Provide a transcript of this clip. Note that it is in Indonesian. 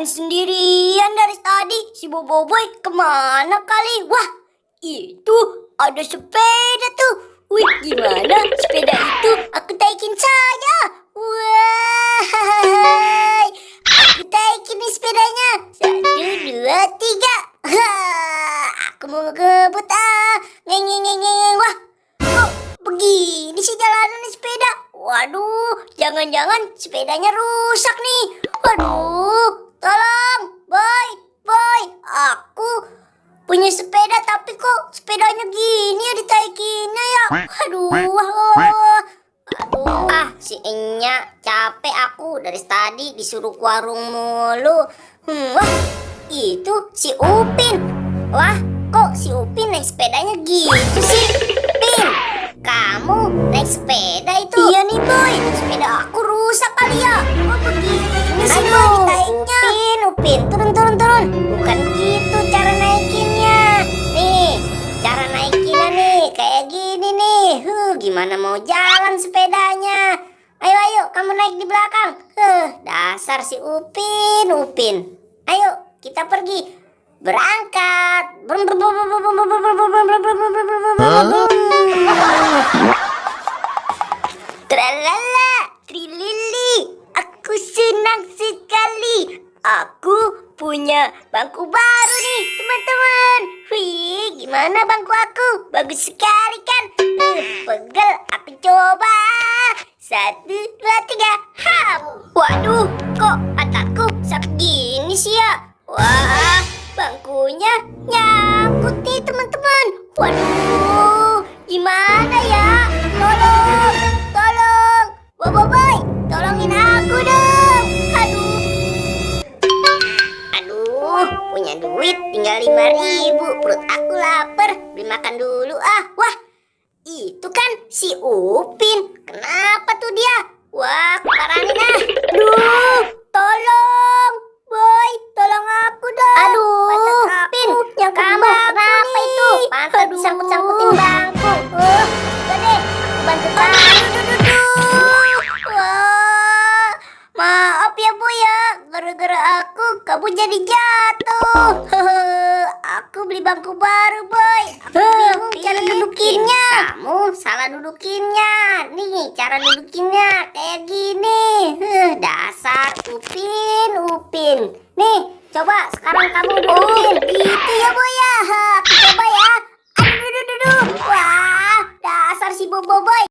main sendirian dari tadi. Si Boboiboy kemana kali? Wah, itu ada sepeda tuh. Wih, gimana sepeda itu? Aku taikin saja. Wah, aku taikin nih sepedanya. 1, 2, 3. Aku mau ngebut Ngeng ngeng ngeng ngeng. Wah, kok begini sih jalanan sepeda? Waduh, jangan-jangan sepedanya rusak nih. Waduh, tolong, boy. Aku punya sepeda tapi kok sepedanya gini ya ditaikinnya ya. Aduh, si Enya capek aku dari tadi disuruh ke warung mulu. Wah, itu si Upin. Wah, kok si Upin naik sepedanya gitu sih? Pin, kamu naik sepeda itu? Iya nih boy, sepeda aku rusak kali ya. Kok begini sih boy ditaiknya? Upin, turun. Bukan gitu cara naikinnya. Nih, cara naikinnya nih kayak gini nih. Gimana mau jalan sepedanya? Ayo, kamu naik di belakang. Dasar si Upin. Ayo, kita pergi. Berangkat. Tralala, trilili. Aku senang sekali. Aku punya bangku baru nih, teman-teman. Wih, gimana bangku aku? Bagus sekali kan? Pegel, aku coba. 1, 2, 3. Hap. Waduh, kok ataku sakit gini sih ya? Wah, bangkunya nyangkut nih, teman-teman. Waduh, gimana ya? Tolong. Boboiboy, tolongin aku dong. Aduh, punya duit tinggal 5.000. Perut aku lapar, beli makan dulu ah. Wah, itu kan si Upin. Kenapa tuh dia? Wah, parahin ah. Aduh, tolong. Boy, tolong aku dong. Aduh, Pin, kamu kenapa itu? Pantat disangkut-sangkutin bangku. Udah deh, aku bantu kamu. Wah, maaf ya Bu ya. Gara-gara aku, kamu jadi jatuh. Aku beli bangku baru, Boy. Aku bingung cara dudukinnya. Kamu salah dudukinnya. Nih, cara dudukinnya kayak gini. Dasar Upin. Nih, coba sekarang kamu dudukin. Gitu ya, Boy ya. Coba ya. Aduh. Wah, dasar si Boboiboy.